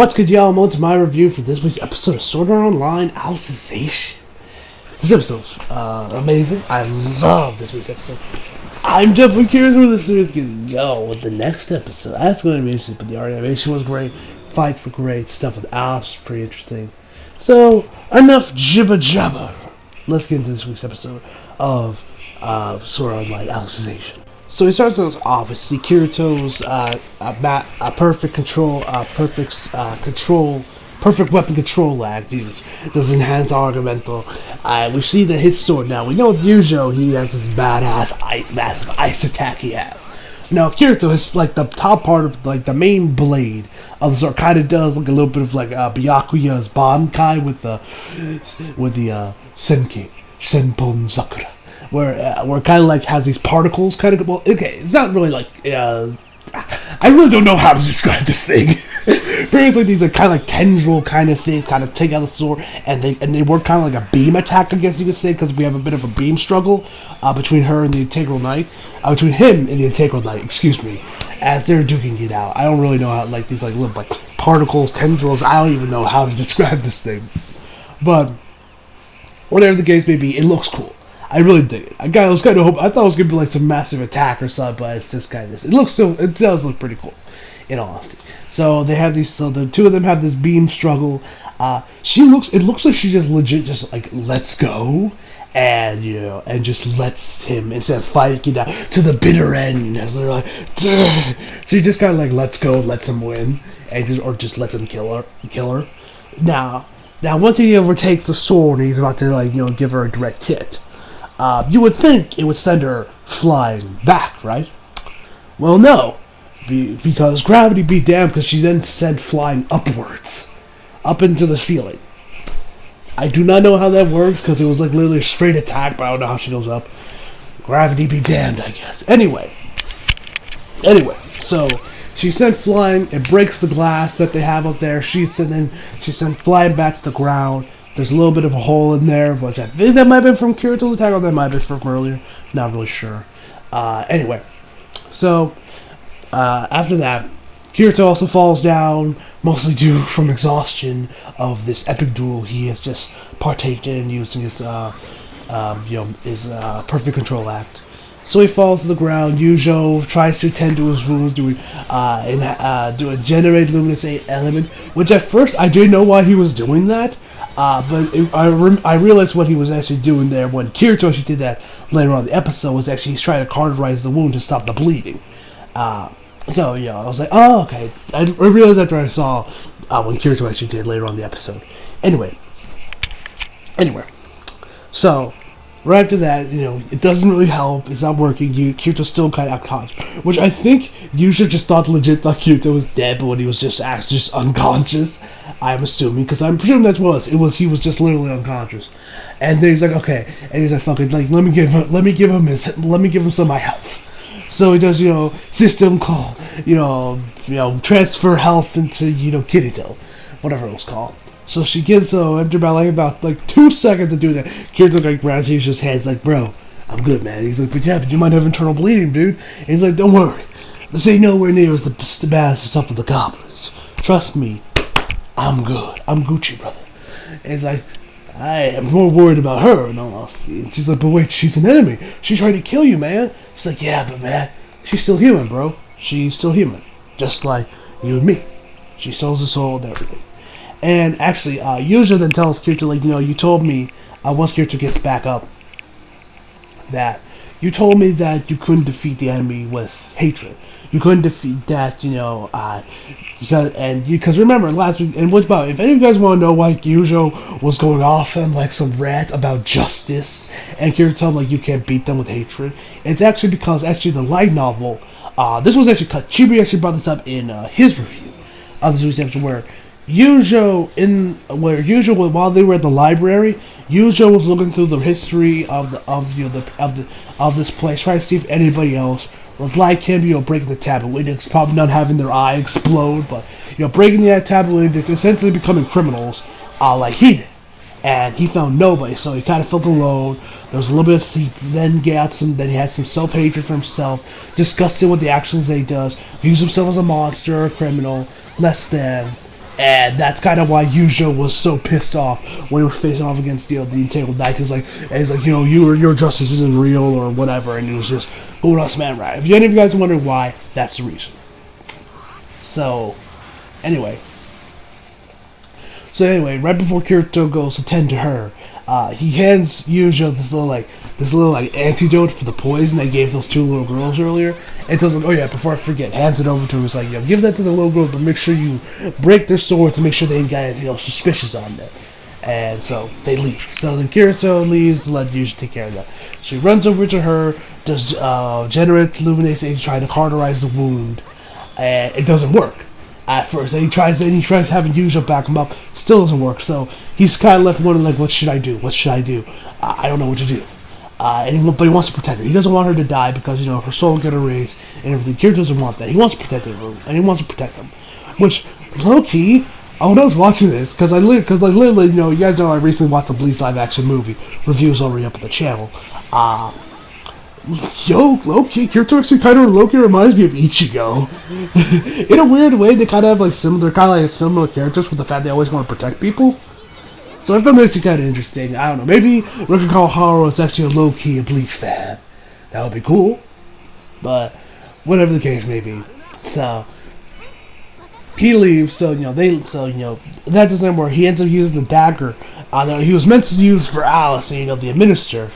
What's good, y'all? Welcome to my review for this week's episode of Sword Art Online Alicization. This episode's amazing. I love this week's episode. I'm definitely curious where this series can go with the next episode. That's going to be interesting, but the art animation was great. Fights were great. Stuff with Alice was pretty interesting. So, enough jibber jabber. Let's get into this week's episode of Sword Art Online Alicization. So he starts with obviously Kirito's perfect weapon control lag. Does enhance argumental. We see that his sword now. We know with Yujo he has this massive ice attack he has. Now Kirito is like the top part of like the main blade of the sword. Kind of does look a little bit of like Byakuya's Bankai with the Senpon Sakura. Where it kind of like has these particles, kind of. Well, okay, it's not really like. I really don't know how to describe this thing. There's like these like kind of like tendril kind of things, kind of take out the sword, and they work kind of like a beam attack, I guess you could say, because we have a bit of a beam struggle between her and the Integral Knight, between him and the Integral Knight, excuse me, as they're duking it out. I don't really know how like these like little like particles, tendrils. I don't even know how to describe this thing, but whatever the case may be, it looks cool. I really dig it. I thought it was gonna be like some massive attack or something, but it's just kind of this. It does look pretty cool, in all honesty. So they have these. So the two of them have this beam struggle. It looks like she just legit just like lets go, and and just lets him, instead of fighting out to the bitter end, as they're like, Durr! She just kind of like lets go, lets him win, and just lets him kill her. Now once he overtakes the sword, he's about to like give her a direct hit. You would think it would send her flying back, right? Well, no, because gravity be damned, because she then sent flying upwards, up into the ceiling. I do not know how that works, because it was like literally a straight attack, but I don't know how she goes up. Gravity be damned, I guess. Anyway, so she sent flying. It breaks the glass that they have up there. She sent flying back to the ground. There's a little bit of a hole in there. Was that? That might have been from Kirito's attack, or that might have been from earlier. Not really sure. Anyway, so after that, Kirito also falls down, mostly due from exhaustion of this epic duel he has just partaken in using his perfect control act. So he falls to the ground. Yujo tries to tend to his wounds, do a generate luminous element, which at first I didn't know why he was doing that. I realized what he was actually doing there when Kirito actually did that later on in the episode, was actually he's trying to cauterize the wound to stop the bleeding. So I was like, oh, okay. I realized after I saw when Kirito actually did later on in the episode. Anyway, so right after that, it doesn't really help. It's not working. Kirito's still kind of unconscious, which I think Yusha just thought legit like Kirito was dead, but when he was just unconscious, I'm assuming, because I'm presuming that's what it was. He was just literally unconscious, and then he's like, okay, and he's like, fucking, like, let me give him some of my health. So he does, system call, transfer health into, Kirito, whatever it was called. So she gives, after about 2 seconds of doing that, Kirito like grabs Yusha's hands, like, bro, I'm good, man. He's like, but you might have internal bleeding, dude. And he's like, don't worry, this ain't nowhere near as the baddest stuff with the goblins. Trust me, I'm good. I'm Gucci, brother. And he's like, I am more worried about her, in all honesty. And she's like, but wait, she's an enemy. She's trying to kill you, man. She's like, yeah, but man, she's still human, bro. She's still human. Just like you and me. She stole the soul and everything. And actually, Yuja then tells Kirito, like, you told me, once Kirito gets back up, that you told me that you couldn't defeat the enemy with hatred. You couldn't defeat that, because remember last week, and what's about, if any of you guys want to know why Yujo was going off on like some rant about justice, and Kirito told him like you can't beat them with hatred, it's actually because the light novel, this was actually cut. Chibi actually brought this up in his review of this week's episode, where while they were at the library, Yujo was looking through the history of this place, trying to see if anybody else was like him, breaking the tablet windows, probably not having their eye explode, but breaking the tablet windows, essentially becoming criminals, like he did. And he found nobody, so he kind of felt alone. There was a little bit of sleep. Then he had some self-hatred for himself, disgusted with the actions that he does, views himself as a monster, a criminal, less than. And that's kind of why Yujo was so pissed off when he was facing off against the Entangled Knights. He's like, your justice isn't real or whatever, and he was just going on man right. If any of you guys are wondering why, that's the reason. So, anyway, right before Kirito goes to tend to her, he hands Yujo this little antidote for the poison they gave those two little girls earlier. And tells them, oh yeah, before I forget, hands it over to her. He's like, give that to the little girls, but make sure you break their swords to make sure they ain't got anything else suspicious on them. And so they leave. So then Kirito leaves to let Yujo take care of that. So he runs over to her, does generate luminescence, trying to cauterize the wound, and it doesn't work at first. And he tries having Yujo back him up, still doesn't work. So he's kind of left wondering, like, what should I do? I don't know what to do. But he wants to protect her. He doesn't want her to die because, her soul will get erased and everything. Kirito doesn't want that. He wants to protect her, and he wants to protect them. Which, low-key, when I was watching this, because literally, you guys know I recently watched the Bleach live-action movie. Reviews already up on the channel. Low-key, Kirito actually kind of low-key reminds me of Ichigo. In a weird way, they kind of have, similar characters with the fact they always want to protect people. So I found this kind of interesting. I don't know. Maybe Rikako is actually a low-key Bleach fan. That would be cool. But whatever the case may be. So he leaves. So that doesn't work. He ends up using the dagger that he was meant to use for Alice. The Administrator.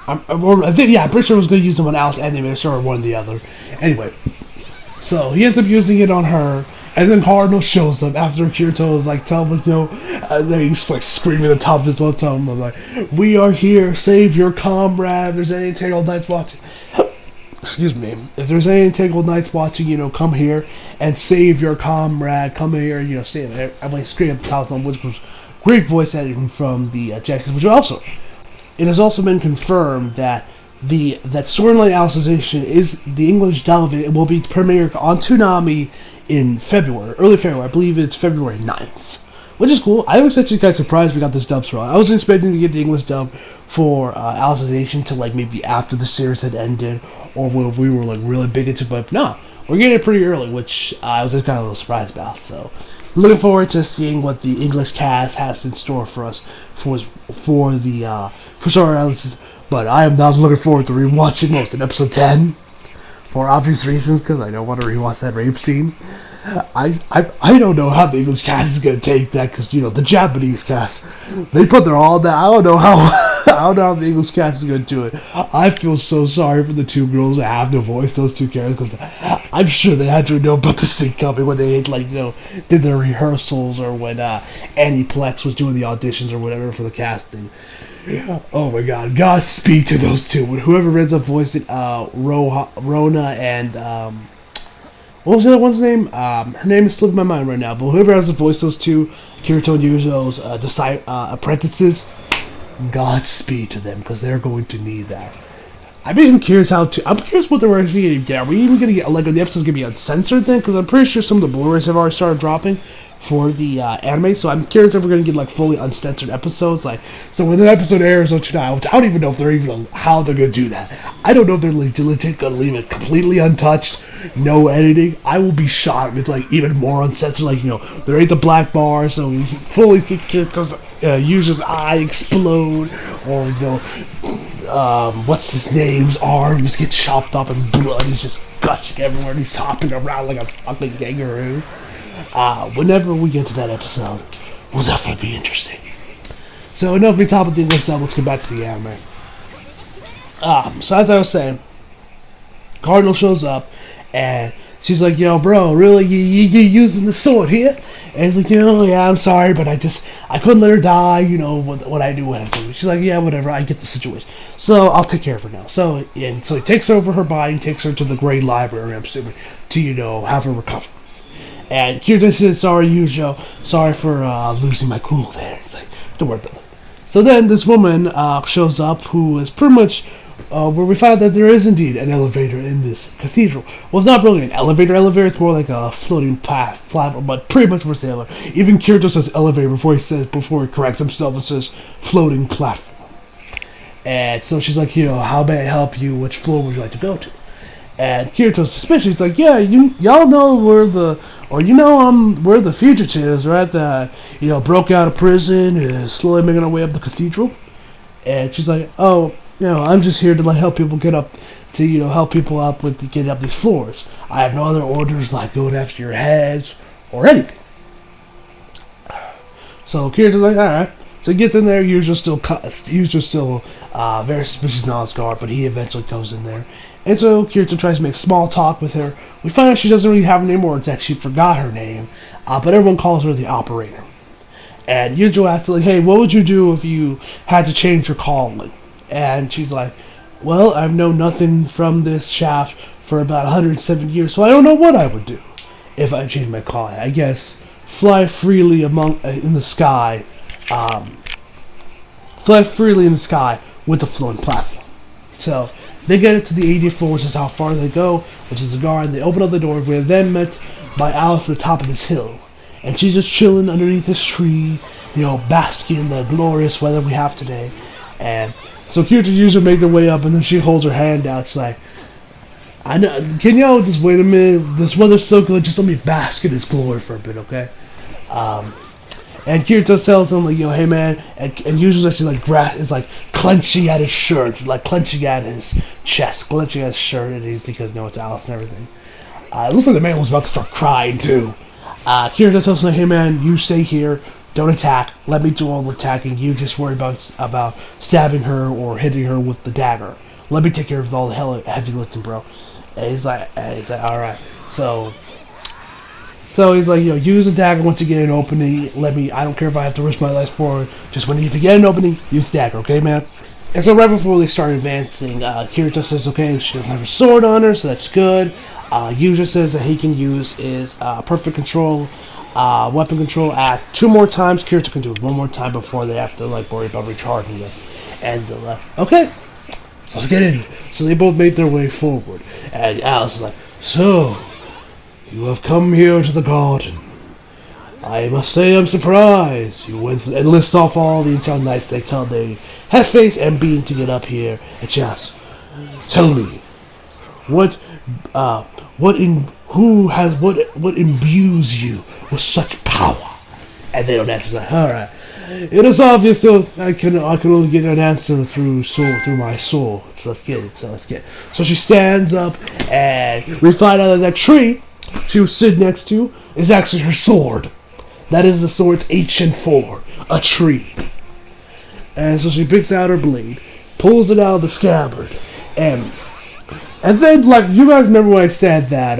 I'm pretty sure I was going to use them on Alice and the Administrator, or one or the other. Anyway, so he ends up using it on her. And then Cardinal shows up after Kirito is telling him, then he's screaming at the top of his lungs, telling him, we are here, save your comrade. If there's any Entangled Knights watching, excuse me, if there's any Entangled Knights watching, come here and save your comrade. Come here, save it. I'm screaming at the top of the lungs, which was great voice editing from the Jackson, which also, it has also been confirmed that that Sword and Light Alicization is the English dub. It will be premiered on Toonami in February, early February. I believe it's February 9th, which is cool. I was actually kind of surprised we got this dub wrong. I was expecting to get the English dub for Alicization to maybe after the series had ended, or when we were really big into it, but no, we're getting it pretty early, which I was just kind of a little surprised about. So looking forward to seeing what the English cast has in store for us for Sword Alicization. But I am not looking forward to rewatching most in episode 10. For obvious reasons, because I don't want to rewatch that rape scene. I don't know how the English cast is going to take that, because, the Japanese cast, they put their all down. I don't know how the English cast is going to do it. I feel so sorry for the two girls that have to voice those two characters, because I'm sure they had to know about the scene coming when they, did their rehearsals, or when Annie Plex was doing the auditions or whatever for the casting. Oh my god, Godspeed to those two. Whoever ends up voicing Rona and what was the other one's name? Her name is slipping my mind right now, but whoever has to voice those two, Kirito and Yuzo's apprentices, Godspeed to them, because they're going to need that. I'm curious what they're actually going to get. Are we even going to get, the episode's going to be uncensored then? Because I'm pretty sure some of the Blu-rays have already started dropping for the anime, so I'm curious if we're going to get fully uncensored episodes. So when the episode airs on tonight, I don't even know if they're even how they're going to do that. I don't know if they're legit going to leave it completely untouched, no editing. I will be shocked if it's even more uncensored. There ain't the black bar, so we fully see Kirito's user's eye explode, or what's his name's arms get chopped up and blood is just gushing everywhere, and he's hopping around like a fucking kangaroo. Whenever we get to that episode, will definitely be interesting. So enough of me talking about the English dub, let's get back to the anime. So as I was saying, Cardinal shows up, and she's like, bro, really, you using the sword here? And he's like, yeah, I'm sorry, but I couldn't let her die, what I do, whatever. She's like, yeah, whatever, I get the situation. So I'll take care of her now. So he takes over her body and takes her to the Great Library, I'm assuming, to, have her recover. And Kirito says, sorry, Yujo, sorry for losing my cool there. It's like, don't worry about it. So then this woman shows up, who is pretty much where we find out that there is indeed an elevator in this cathedral. Well, it's not really an elevator, it's more like a floating platform, but pretty much what's the elevator. Even Kirito says elevator before he corrects himself and says floating platform. And so she's like, how may I help you? Which floor would you like to go to? And Kirito's suspicious. He's like, yeah, y'all know where the fugitives, right? That broke out of prison, is slowly making our way up the cathedral. And she's like, oh, I'm just here to help people get up, to help people up with getting up these floors. I have no other orders like going after your heads or anything. So Kirito's like, all right. So he gets in there. Yujo's still very suspicious and on his guard, but he eventually goes in there. And so Kirito tries to make small talk with her. We find out she doesn't really have a name, or that she forgot her name, but everyone calls her the operator. And Yujo asks, like, hey, what would you do if you had to change your calling? And she's like, well, I've known nothing from this shaft for about 107 years, so I don't know what I would do if I changed my calling. I guess fly freely in the sky. Fly freely in the sky with a floating platform. So they get up to the 80th floor, which is how far they go, which is the guard. They open up the door. We're then met by Alice at the top of this hill. And she's just chilling underneath this tree, basking in the glorious weather we have today. And so Kirito and Yuzo make their way up, and then she holds her hand out. She's like, I know, can y'all just wait a minute? This weather's so good, just let me bask in its glory for a bit, okay? And Kirito tells him, like, hey man, and Yuzo's actually is clenching at his shirt, clenching at his chest, clenching at his shirt, and he's because it's Alice and everything. It looks like the man was about to start crying too. Kirito tells him, hey man, you stay here, don't attack, let me do all the attacking, you just worry about stabbing her or hitting her with the dagger. Let me take care of all the heavy lifting, bro. And he's like, alright. So he's like, use the dagger once you get an opening. I don't care if I have to risk my life for it. Just when you get an opening, use the dagger, okay, man? And so right before they start advancing, Kirito says, okay, she doesn't have a sword on her, so that's good. Yuzo says that he can use his perfect control, weapon control at 2 more times. Kirito can do it 1 more time before they have to worry about recharging it. And they're like, okay, so let's get in. So they both made their way forward. And Alice is like, so you have come here to the garden. I must say I'm surprised. You went and lists off all the Intel Knights they have faced and beaten to get up here. And she asks, tell me, what imbues you with such power? And they don't answer. Like, all right, it is obvious. So I can only get an answer through my soul. So let's get it. So she stands up, and we find out that tree she was sitting next to is actually her sword. That is the sword's ancient form, a tree. And so she picks out her blade, pulls it out of the scabbard, and then, you guys remember when I said that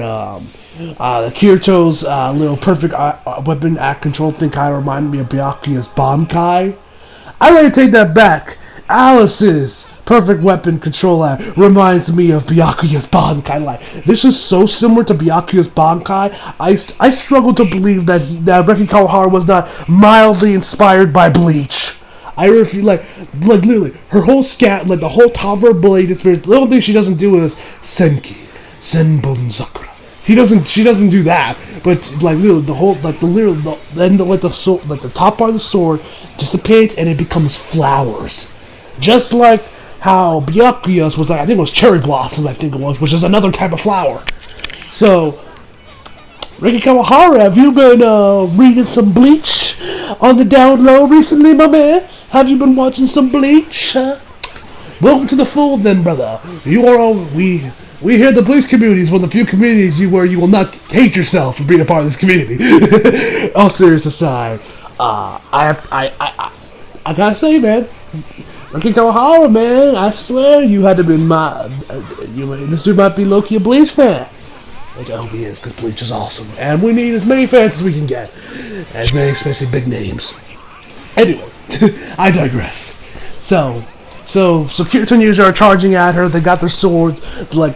Kirito's little perfect weapon act control thing kind of reminded me of Byakuya's Bankai? I really take that back. Alice's perfect weapon control act reminds me of Byakuya's Bankai. This is so similar to Byakuya's Bankai. I struggle to believe that Reki Kawahara was not mildly inspired by Bleach. I really feel literally, her whole the whole top of her blade is the only thing she doesn't do is Senki, Senbon Sakura. She doesn't do that, but literally the whole the top part of the sword dissipates and it becomes flowers, just like how Byakuya's was I think it was cherry blossoms, which is another type of flower. So, Reki Kawahara, have you been reading some Bleach on the down low recently, my man? Have you been watching some Bleach? Welcome to the fold, then, brother. We hear the Bleach community is one of the few communities where you will not hate yourself for being a part of this community. All serious aside, I gotta say, man, Reki Kawahara, man, I swear you had to be this dude might be low-key a Bleach fan. Which I hope he is, because Bleach is awesome. And we need as many fans as we can get. As many, especially big names. Anyway, I digress. So Kirito and Yuzo are charging at her. They got their swords,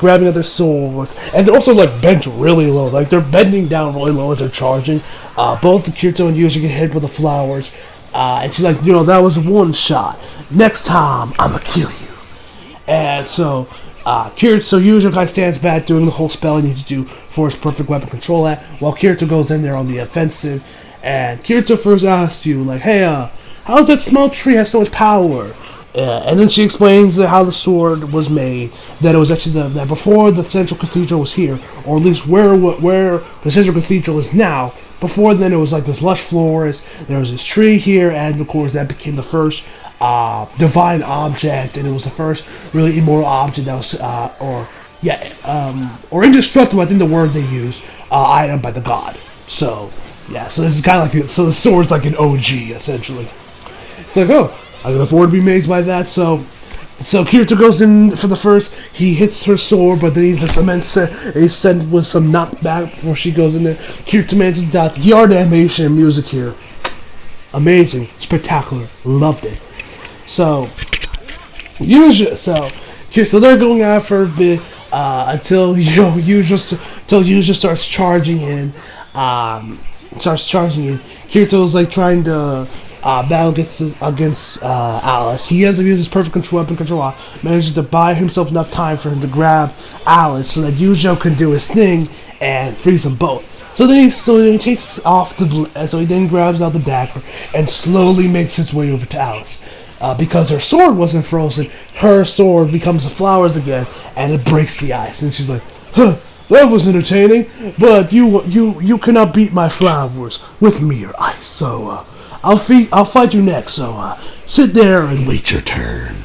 grabbing at their swords. And they're also, bent really low. They're bending down really low as they're charging. Both Kirito and Yuzo get hit with the flowers. And she's like, that was one shot. Next time, I'ma kill you. And so Yuzo kind of stands back doing the whole spell he needs to do for his perfect weapon control at, while Kirito goes in there on the offensive. And Kirito first asks you, hey, how does that small tree have so much power? And then she explains how the sword was made. That it was actually that before the central cathedral was here, or at least where the central cathedral is now. Before then, it was like this lush forest. There was this tree here, and of course, that became the first divine object, and it was the first really immortal object that was, or indestructible. I think the word they use, item by the god. So, yeah. So this is kind of like so the sword's like an OG essentially. It's like, oh, I can afford to be amazed by that. So Kirito goes in for the first. He hits her sword, but then he's sent with some knockback before she goes in there. Kirito manages to dodge. The art, animation, and music here, amazing, spectacular, loved it. So they're going after a bit until Yuja starts charging in. Kirito's like trying to battle against Alice. He ends up using his perfect weapon control, manages to buy himself enough time for him to grab Alice so that Yujo can do his thing and freeze them both. So then he takes off so he then grabs out the dagger and slowly makes his way over to Alice. Because her sword wasn't frozen, her sword becomes the flowers again, and it breaks the ice. And she's like, "Huh, that was entertaining, but you cannot beat my flowers with mere ice. So I'll fight you next. So sit there and wait your turn."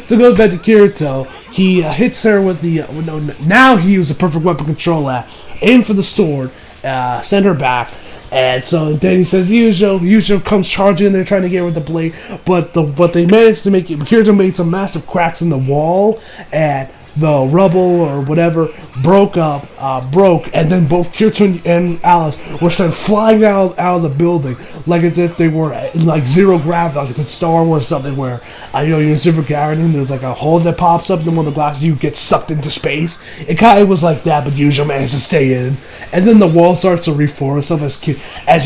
So it goes back to Kirito. He hits her with the now he uses a perfect weapon control aim for the sword, send her back. And so then he says, Yujo comes charging in there trying to get her with the blade, but they managed to make it. Kirito made some massive cracks in the wall, and the rubble or whatever broke, and then both Kirito and Alice were sent flying out of the building, like as if they were in like zero gravity, like it's in Star Wars or something where, you're in zero gravity and there's like a hole that pops up, and then when the glass you get sucked into space. It kind of was like that, but Yujo managed to stay in, and then the wall starts to reform itself as he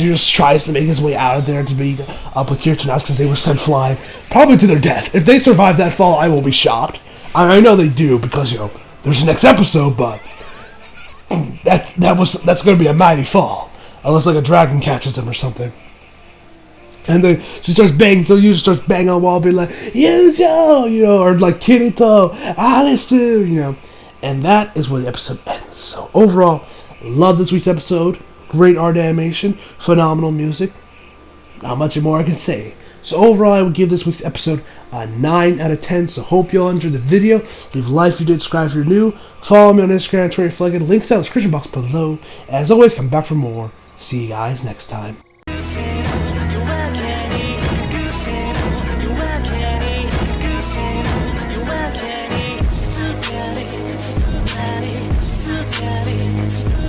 just tries to make his way out of there to be up with Kirito now because they were sent flying, probably to their death. If they survive that fall, I will be shocked. I know they do because there's the next episode, but that's going to be a mighty fall unless like a dragon catches them or something. And then she starts banging, so Yujo starts banging on the wall, being like Yujo, or like Kirito, Alice, and that is where the episode ends. So overall, love this week's episode. Great art animation, phenomenal music. Not much more I can say. So overall, I would give this week's episode a 9 out of 10. So hope you all enjoyed the video. Leave a like if you did, subscribe if you're new. Follow me on Instagram, Twitter, Flickr. Links down in the description box below. As always, come back for more. See you guys next time. It's